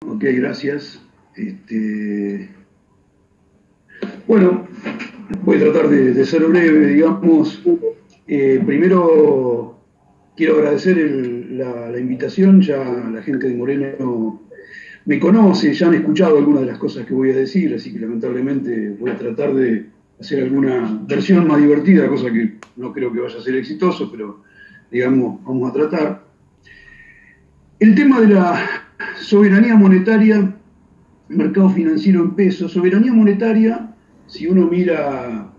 Ok, gracias. Bueno, voy a tratar de ser breve, digamos. Primero, quiero agradecer la invitación. Ya la gente de Moreno me conoce, ya han escuchado algunas de las cosas que voy a decir, así que lamentablemente voy a tratar de hacer alguna versión más divertida, cosa que no creo que vaya a ser exitoso, pero digamos, vamos a tratar. El tema de la soberanía monetaria, mercado financiero en pesos, soberanía monetaria, si uno mira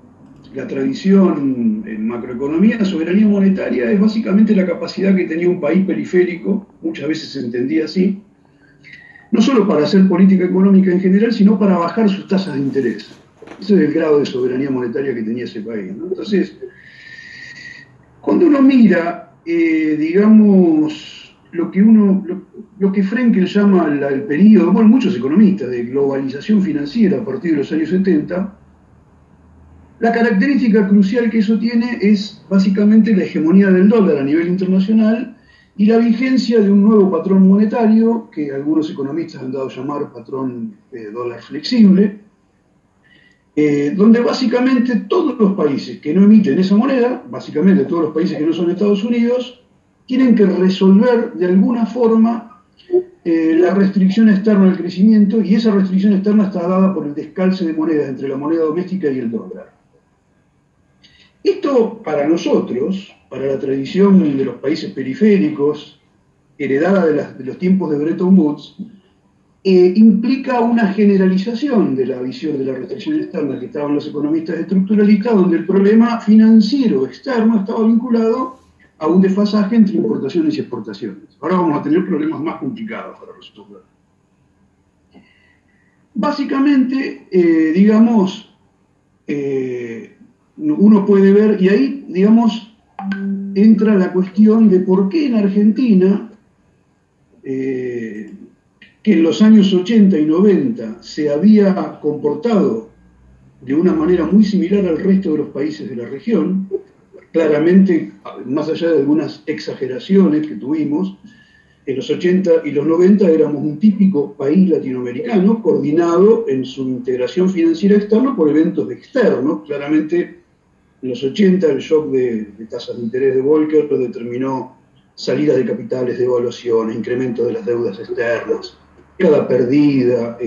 la tradición en macroeconomía, la soberanía monetaria es básicamente la capacidad que tenía un país periférico, muchas veces se entendía así, no solo para hacer política económica en general, sino para bajar sus tasas de interés. Ese es el grado de soberanía monetaria que tenía ese país, ¿no? Entonces, cuando uno mira, digamos, lo que Frenkel llama el periodo, bueno, muchos economistas, de globalización financiera a partir de los años 70, la característica crucial que eso tiene es básicamente la hegemonía del dólar a nivel internacional y la vigencia de un nuevo patrón monetario que algunos economistas han dado a llamar patrón dólar flexible, donde básicamente todos los países que no emiten esa moneda, básicamente todos los países que no son Estados Unidos, tienen que resolver de alguna forma la restricción externa al crecimiento, y esa restricción externa está dada por el descalce de monedas entre la moneda doméstica y el dólar. Esto para nosotros, para la tradición de los países periféricos, heredada de los tiempos de Bretton Woods, implica una generalización de la visión de la restricción externa que estaban los economistas estructuralistas, donde el problema financiero externo estaba vinculado a un desfasaje entre importaciones y exportaciones. Ahora vamos a tener problemas más complicados para resolver. Básicamente, digamos, uno puede ver, y ahí, digamos, entra la cuestión de por qué en Argentina, que en los años 80 y 90 se había comportado de una manera muy similar al resto de los países de la región, claramente, más allá de algunas exageraciones que tuvimos, en los 80 y los 90 éramos un típico país latinoamericano coordinado en su integración financiera externa por eventos externos. Claramente, en los 80 el shock de tasas de interés de Volcker lo determinó salidas de capitales, devaluaciones, incremento de las deudas externas, cada perdida,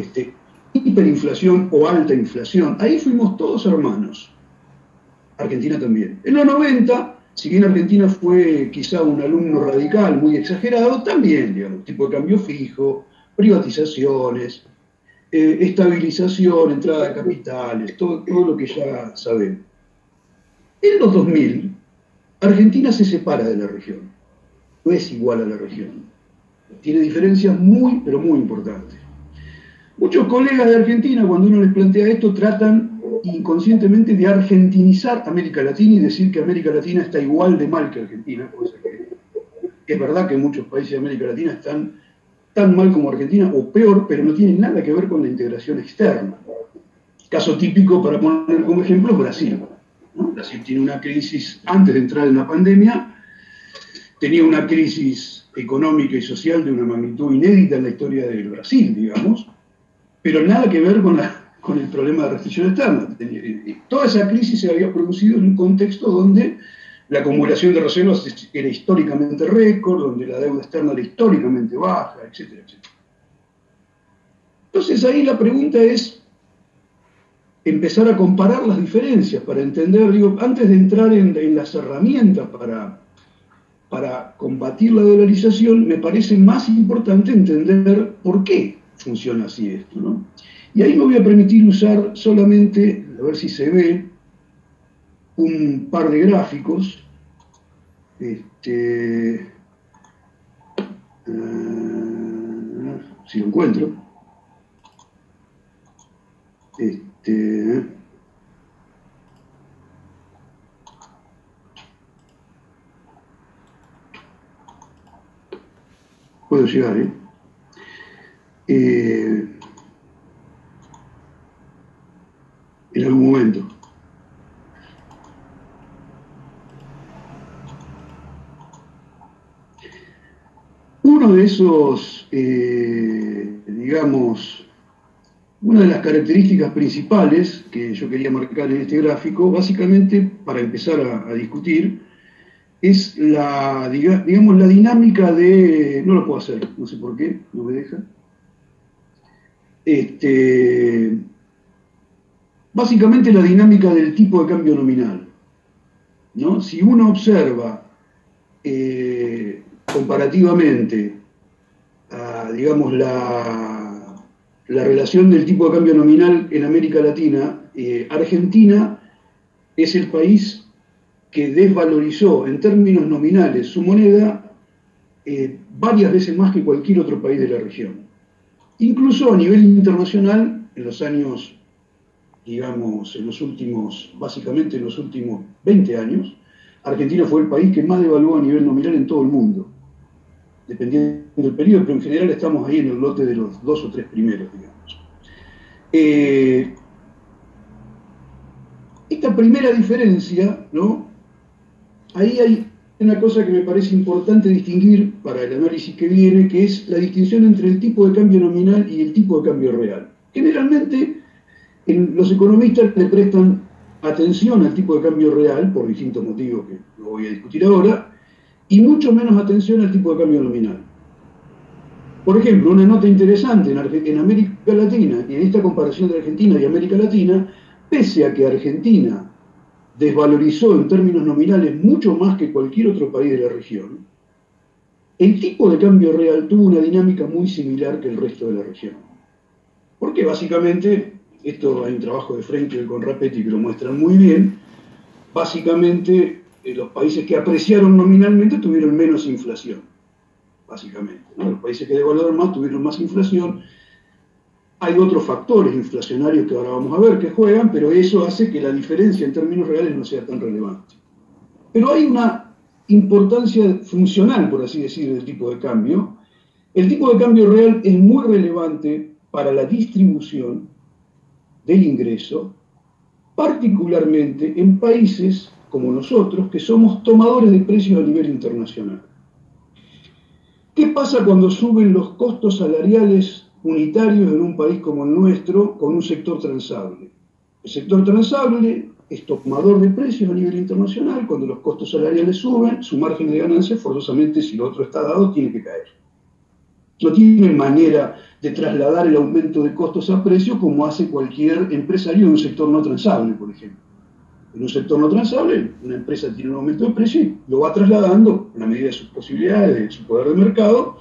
hiperinflación o alta inflación. Ahí fuimos todos hermanos. Argentina también. En los 90, si bien Argentina fue quizá un alumno radical muy exagerado, también, digamos, tipo de cambio fijo, privatizaciones, estabilización, entrada de capitales, todo lo que ya sabemos. En los 2000, Argentina se separa de la región, no es igual a la región, tiene diferencias muy, pero muy importantes. Muchos colegas de Argentina, cuando uno les plantea esto, tratan inconscientemente de argentinizar América Latina y decir que América Latina está igual de mal que Argentina, cosa que es verdad que muchos países de América Latina están tan mal como Argentina o peor, pero no tienen nada que ver con la integración externa. Caso típico, para poner como ejemplo, Brasil. ¿No? Brasil tiene una crisis, antes de entrar en la pandemia, tenía una crisis económica y social de una magnitud inédita en la historia del Brasil, digamos, pero nada que ver con el problema de restricción externa. Toda esa crisis se había producido en un contexto donde la acumulación de reservas era históricamente récord, donde la deuda externa era históricamente baja, etcétera, etcétera. Entonces ahí la pregunta es empezar a comparar las diferencias para entender, digo, antes de entrar en las herramientas para combatir la dolarización, me parece más importante entender por qué funciona así esto, ¿no? Y ahí me voy a permitir usar solamente, a ver si se ve, un par de gráficos. Si lo encuentro. Puedo llegar, en algún momento. Uno de esos, digamos, una de las características principales que yo quería marcar en este gráfico, básicamente para empezar a discutir, es digamos, la dinámica de... No lo puedo hacer, no sé por qué, no me deja. Básicamente la dinámica del tipo de cambio nominal, ¿no? Si uno observa comparativamente, digamos, la relación del tipo de cambio nominal en América Latina, Argentina es el país que desvalorizó en términos nominales su moneda varias veces más que cualquier otro país de la región. Incluso a nivel internacional, en los años, digamos, básicamente en los últimos 20 años, Argentina fue el país que más devaluó a nivel nominal en todo el mundo, dependiendo del periodo, pero en general estamos ahí en el lote de los 2 o 3 primeros, digamos. Esta primera diferencia, ¿no? Ahí hay una cosa que me parece importante distinguir para el análisis que viene, que es la distinción entre el tipo de cambio nominal y el tipo de cambio real. Generalmente, los economistas le prestan atención al tipo de cambio real, por distintos motivos que no voy a discutir ahora, y mucho menos atención al tipo de cambio nominal. Por ejemplo, una nota interesante en América Latina, y en esta comparación de Argentina y América Latina, pese a que Argentina desvalorizó en términos nominales mucho más que cualquier otro país de la región, el tipo de cambio real tuvo una dinámica muy similar que el resto de la región. Porque básicamente, esto hay un trabajo de Frenkel con Rapetti que lo muestran muy bien, básicamente los países que apreciaron nominalmente tuvieron menos inflación, básicamente, ¿no? Los países que devaluaron más tuvieron más inflación. Hay otros factores inflacionarios que ahora vamos a ver que juegan, pero eso hace que la diferencia en términos reales no sea tan relevante. Pero hay una importancia funcional, por así decir, del tipo de cambio. El tipo de cambio real es muy relevante para la distribución del ingreso, particularmente en países como nosotros, que somos tomadores de precios a nivel internacional. ¿Qué pasa cuando suben los costos salariales unitarios en un país como el nuestro con un sector transable? El sector transable es tomador de precios a nivel internacional. Cuando los costos salariales suben, su margen de ganancia, forzosamente, si lo otro está dado, tiene que caer. No tiene manera de trasladar el aumento de costos a precios como hace cualquier empresario de un sector no transable, por ejemplo. En un sector no transable, una empresa tiene un aumento de precio y lo va trasladando, en la medida de sus posibilidades, de su poder de mercado,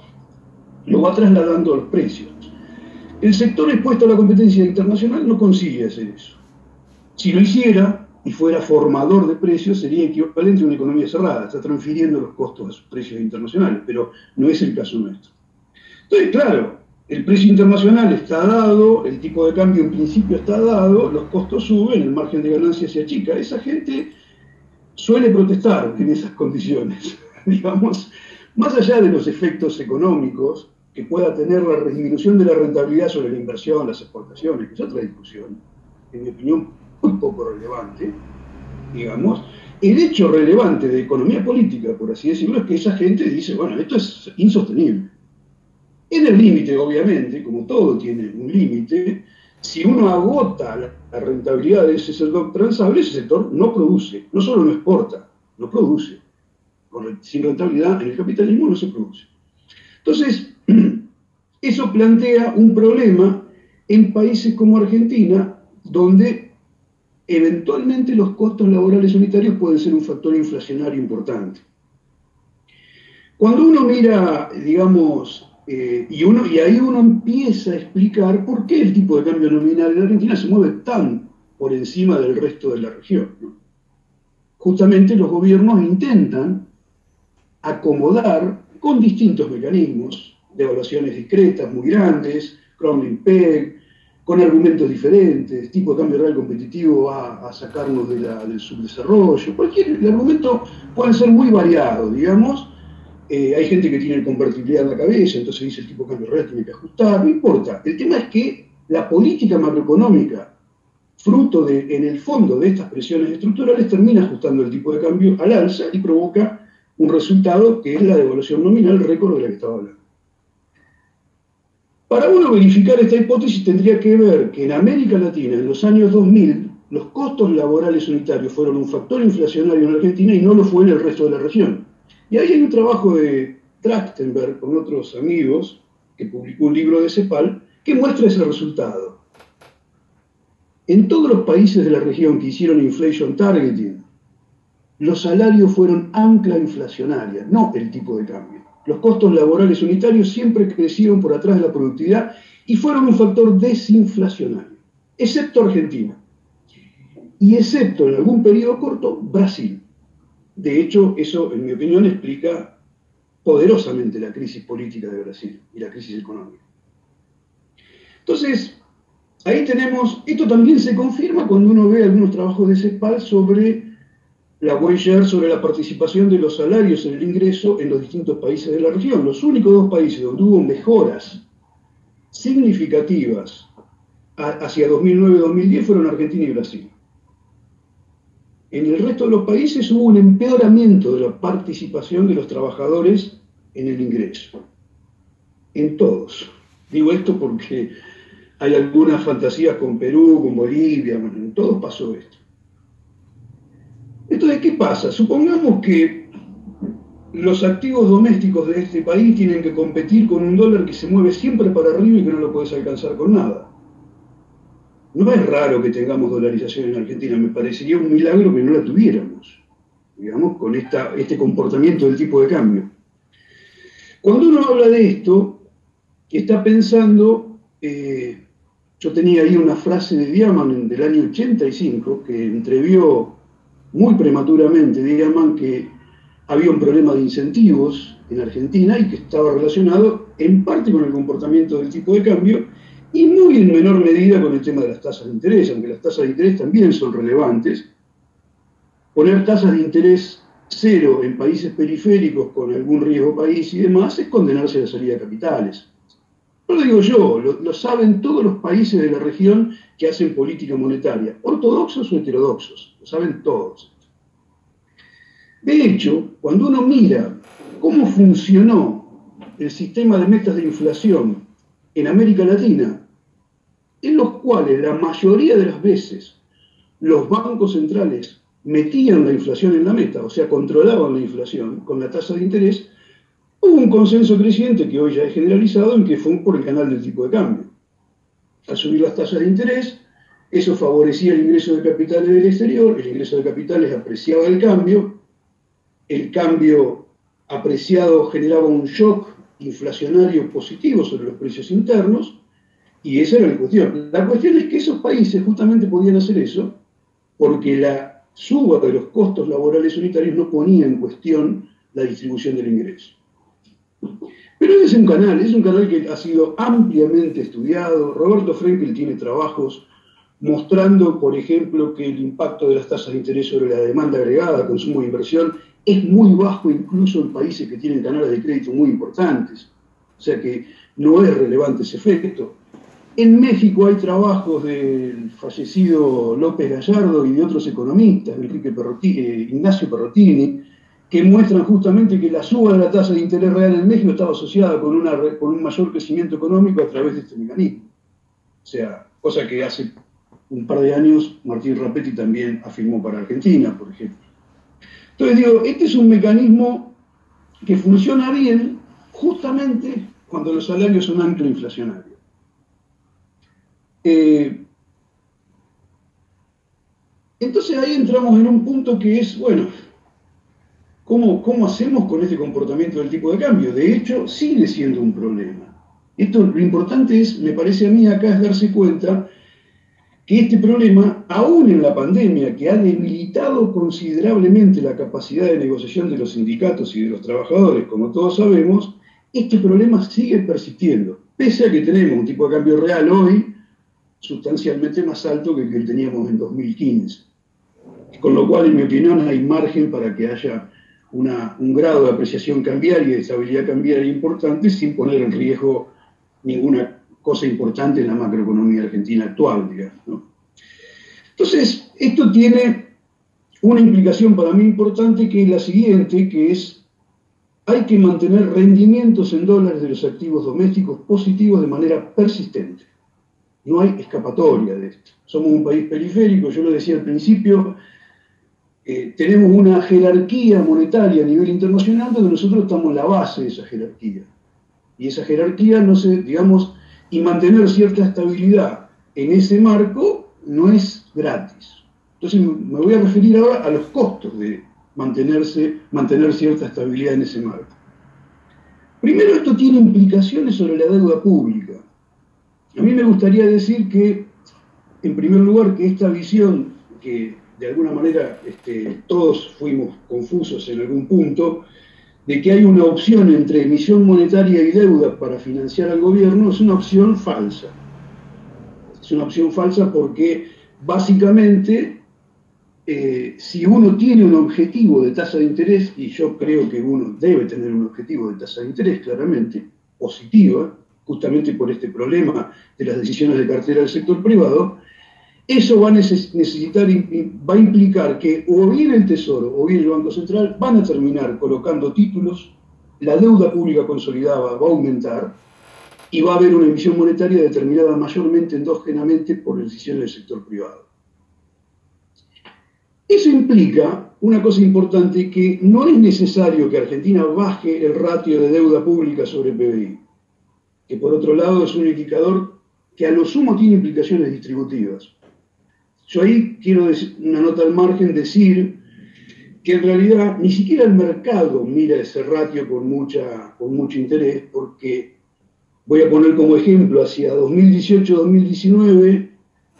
lo va trasladando a los precios. El sector expuesto a la competencia internacional no consigue hacer eso. Si lo hiciera y fuera formador de precios, sería equivalente a una economía cerrada, está transfiriendo los costos a sus precios internacionales, pero no es el caso nuestro. Entonces, claro, el precio internacional está dado, el tipo de cambio en principio está dado, los costos suben, el margen de ganancia se achica. Esa gente suele protestar en esas condiciones, digamos, más allá de los efectos económicos que pueda tener la disminución de la rentabilidad sobre la inversión, las exportaciones, que es otra discusión, en mi opinión, muy poco relevante, digamos. El hecho relevante de economía política, por así decirlo, es que esa gente dice, bueno, esto es insostenible. En el límite, obviamente, como todo tiene un límite, si uno agota la rentabilidad de ese sector transable, ese sector no produce, no solo no exporta, no produce. Sin rentabilidad en el capitalismo no se produce. Entonces, eso plantea un problema en países como Argentina, donde eventualmente los costos laborales unitarios pueden ser un factor inflacionario importante. Cuando uno mira, digamos, y ahí uno empieza a explicar por qué el tipo de cambio nominal en Argentina se mueve tan por encima del resto de la región, ¿no? Justamente los gobiernos intentan acomodar con distintos mecanismos, devaluaciones discretas muy grandes, crumbling peg, con argumentos diferentes, tipo de cambio real competitivo va a sacarnos del subdesarrollo, el argumento puede ser muy variado, digamos. Hay gente que tiene convertibilidad en la cabeza, entonces dice el tipo de cambio real tiene que ajustar, no importa. El tema es que la política macroeconómica, fruto en el fondo de estas presiones estructurales, termina ajustando el tipo de cambio al alza y provoca un resultado que es la devaluación nominal récord de la que estaba hablando. Para uno verificar esta hipótesis tendría que ver que en América Latina, en los años 2000, los costos laborales unitarios fueron un factor inflacionario en Argentina y no lo fue en el resto de la región. Y ahí hay un trabajo de Trachtenberg con otros amigos, que publicó un libro de CEPAL, que muestra ese resultado. En todos los países de la región que hicieron inflation targeting, los salarios fueron ancla inflacionaria, no el tipo de cambio. Los costos laborales unitarios siempre crecieron por atrás de la productividad y fueron un factor desinflacionario, excepto Argentina. Y excepto en algún periodo corto, Brasil. De hecho, eso, en mi opinión, explica poderosamente la crisis política de Brasil y la crisis económica. Entonces, ahí tenemos, esto también se confirma cuando uno ve algunos trabajos de CEPAL sobre la huella, sobre la participación de los salarios en el ingreso en los distintos países de la región. Los únicos dos países donde hubo mejoras significativas hacia 2009-2010 fueron Argentina y Brasil. En el resto de los países hubo un empeoramiento de la participación de los trabajadores en el ingreso. En todos. Digo esto porque hay algunas fantasías con Perú, con Bolivia, bueno, en todos pasó esto. Entonces, ¿qué pasa? Supongamos que los activos domésticos de este país tienen que competir con un dólar que se mueve siempre para arriba y que no lo puedes alcanzar con nada. No es raro que tengamos dolarización en Argentina, me parecería un milagro que no la tuviéramos, digamos, con este comportamiento del tipo de cambio. Cuando uno habla de esto, está pensando, yo tenía ahí una frase de Diamant del año 85, que entrevió muy prematuramente, Diamant, que había un problema de incentivos en Argentina y que estaba relacionado en parte con el comportamiento del tipo de cambio, y muy en menor medida con el tema de las tasas de interés, aunque las tasas de interés también son relevantes. Poner tasas de interés cero en países periféricos con algún riesgo país y demás es condenarse a la salida de capitales. No lo digo yo, lo saben todos los países de la región que hacen política monetaria, ortodoxos o heterodoxos, lo saben todos. De hecho, cuando uno mira cómo funcionó el sistema de metas de inflación en América Latina, en los cuales la mayoría de las veces los bancos centrales metían la inflación en la meta, o sea, controlaban la inflación con la tasa de interés, hubo un consenso creciente que hoy ya es generalizado en que fue por el canal del tipo de cambio. Al subir las tasas de interés, eso favorecía el ingreso de capitales del exterior, el ingreso de capitales apreciaba el cambio apreciado generaba un shock inflacionario positivo sobre los precios internos, y esa era la cuestión. La cuestión es que esos países justamente podían hacer eso porque la suba de los costos laborales unitarios no ponía en cuestión la distribución del ingreso. Pero es un canal que ha sido ampliamente estudiado. Roberto Frenkel tiene trabajos mostrando, por ejemplo, que el impacto de las tasas de interés sobre la demanda agregada, consumo e inversión, es muy bajo incluso en países que tienen canales de crédito muy importantes. O sea que no es relevante ese efecto. En México hay trabajos del fallecido López Gallardo y de otros economistas, Ignacio Perrotini, que muestran justamente que la suba de la tasa de interés real en México estaba asociada con un mayor crecimiento económico a través de este mecanismo. O sea, cosa que hace un par de años Martín Rapetti también afirmó para Argentina, por ejemplo. Entonces digo, este es un mecanismo que funciona bien justamente cuando los salarios son ancla inflacionaria. Entonces ahí entramos en un punto que es, bueno, ¿cómo hacemos con este comportamiento del tipo de cambio? De hecho, sigue siendo un problema. Lo importante es, me parece a mí acá, es darse cuenta que este problema, aún en la pandemia, que ha debilitado considerablemente la capacidad de negociación de los sindicatos y de los trabajadores, como todos sabemos, este problema sigue persistiendo, pese a que tenemos un tipo de cambio real hoy sustancialmente más alto que el que teníamos en 2015. Con lo cual, en mi opinión, hay margen para que haya un grado de apreciación cambiaria y de estabilidad cambiaria importante sin poner en riesgo ninguna cosa importante en la macroeconomía argentina actual, digamos, ¿no? Entonces, esto tiene una implicación para mí importante, que es la siguiente, que es, hay que mantener rendimientos en dólares de los activos domésticos positivos de manera persistente. No hay escapatoria de esto. Somos un país periférico, yo lo decía al principio, tenemos una jerarquía monetaria a nivel internacional donde nosotros estamos en la base de esa jerarquía. Y esa jerarquía, no sé, digamos, y mantener cierta estabilidad en ese marco no es gratis. Entonces me voy a referir ahora a los costos de mantener cierta estabilidad en ese marco. Primero, esto tiene implicaciones sobre la deuda pública. A mí me gustaría decir que, en primer lugar, que esta visión, que de alguna manera todos fuimos confusos en algún punto, de que hay una opción entre emisión monetaria y deuda para financiar al gobierno, es una opción falsa. Es una opción falsa porque, básicamente, si uno tiene un objetivo de tasa de interés, y yo creo que uno debe tener un objetivo de tasa de interés claramente, positiva, justamente por este problema de las decisiones de cartera del sector privado, eso va a implicar que o bien el Tesoro o bien el Banco Central van a terminar colocando títulos, la deuda pública consolidada va a aumentar y va a haber una emisión monetaria determinada mayormente endógenamente por decisiones del sector privado. Eso implica una cosa importante, que no es necesario que Argentina baje el ratio de deuda pública sobre PBI, que por otro lado es un indicador que a lo sumo tiene implicaciones distributivas. Yo ahí quiero decir, una nota al margen, decir que en realidad ni siquiera el mercado mira ese ratio con mucho interés, porque voy a poner como ejemplo, hacia 2018-2019,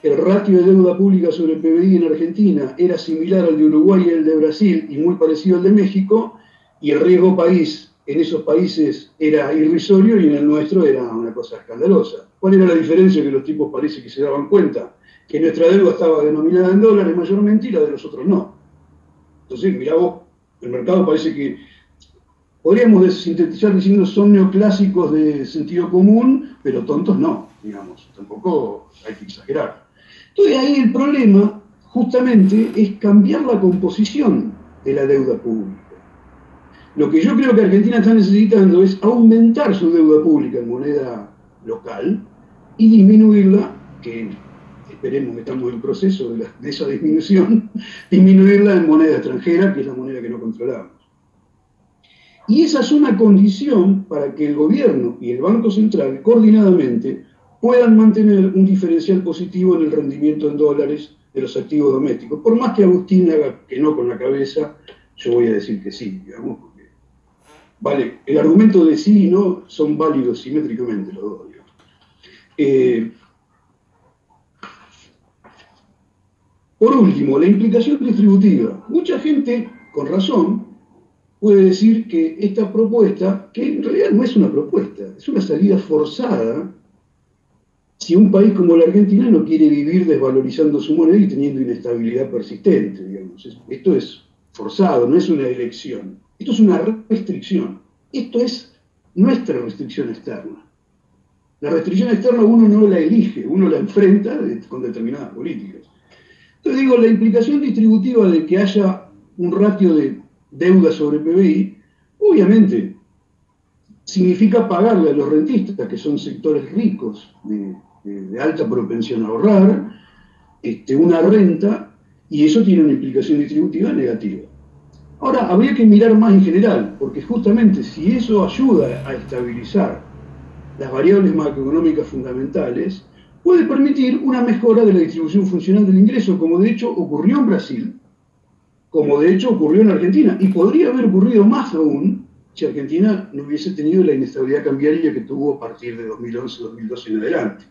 el ratio de deuda pública sobre PBI en Argentina era similar al de Uruguay y al de Brasil y muy parecido al de México, y el riesgo país en esos países era irrisorio y en el nuestro era una cosa escandalosa. ¿Cuál era la diferencia? Que los tipos parece que se daban cuenta que nuestra deuda estaba denominada en dólares mayormente y la de los otros no. Entonces, mirá vos, el mercado parece que podríamos sintetizar diciendo son neoclásicos de sentido común, pero tontos no, digamos, tampoco hay que exagerar. Entonces ahí el problema justamente es cambiar la composición de la deuda pública. Lo que yo creo que Argentina está necesitando es aumentar su deuda pública en moneda local y disminuirla, que esperemos que estamos en proceso de esa disminución, disminuirla en moneda extranjera, que es la moneda que no controlamos. Y esa es una condición para que el gobierno y el Banco Central, coordinadamente, puedan mantener un diferencial positivo en el rendimiento en dólares de los activos domésticos. Por más que Agustín haga que no con la cabeza, yo voy a decir que sí, digamos, porque vale, el argumento de sí y no son válidos simétricamente los dos, digamos. Por último, la implicación distributiva. Mucha gente, con razón, puede decir que esta propuesta, que en realidad no es una propuesta, es una salida forzada, si un país como la Argentina no quiere vivir desvalorizando su moneda y teniendo inestabilidad persistente, digamos. Esto es forzado, no es una elección. Esto es una restricción. Esto es nuestra restricción externa. La restricción externa uno no la elige, uno la enfrenta con determinadas políticas. Entonces digo, la implicación distributiva de que haya un ratio de deuda sobre PBI, obviamente significa pagarle a los rentistas, que son sectores ricos, de alta propensión a ahorrar, una renta, y eso tiene una implicación distributiva negativa. Ahora, habría que mirar más en general, porque justamente si eso ayuda a estabilizar las variables macroeconómicas fundamentales, puede permitir una mejora de la distribución funcional del ingreso, como de hecho ocurrió en Brasil, como de hecho ocurrió en Argentina, y podría haber ocurrido más aún si Argentina no hubiese tenido la inestabilidad cambiaria que tuvo a partir de 2011-2012 en adelante.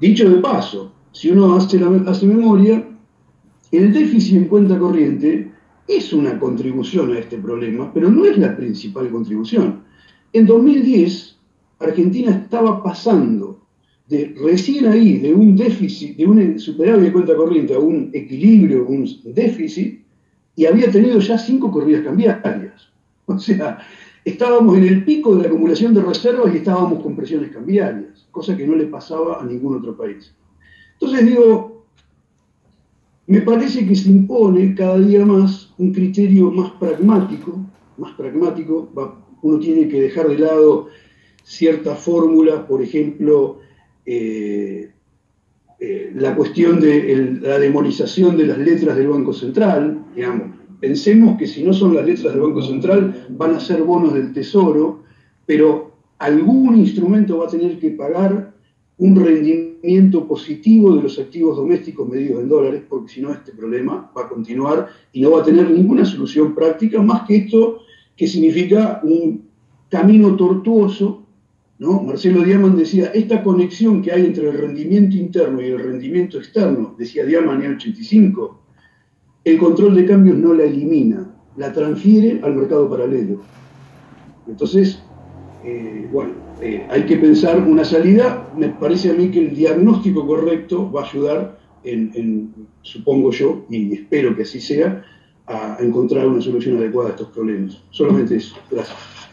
Dicho de paso, si uno hace memoria, el déficit en cuenta corriente es una contribución a este problema, pero no es la principal contribución. En 2010, Argentina estaba pasando recién ahí de un déficit, de un superávit de cuenta corriente a un equilibrio, un déficit, y había tenido ya 5 corridas cambiarias. O sea, estábamos en el pico de la acumulación de reservas y estábamos con presiones cambiarias, cosa que no le pasaba a ningún otro país. Entonces digo, me parece que se impone cada día más un criterio más pragmático, uno tiene que dejar de lado ciertas fórmulas, por ejemplo, la cuestión de la demonización de las letras del Banco Central, digamos. Pensemos que si no son las letras del Banco Central, van a ser bonos del Tesoro, pero algún instrumento va a tener que pagar un rendimiento positivo de los activos domésticos medidos en dólares, porque si no este problema va a continuar y no va a tener ninguna solución práctica más que esto, que significa un camino tortuoso, ¿no? Marcelo Diamant decía, esta conexión que hay entre el rendimiento interno y el rendimiento externo, decía Diamant en el 85, el control de cambios no la elimina, la transfiere al mercado paralelo. Entonces, hay que pensar una salida. Me parece a mí que el diagnóstico correcto va a ayudar, supongo yo, y espero que así sea, a encontrar una solución adecuada a estos problemas. Solamente eso. Gracias.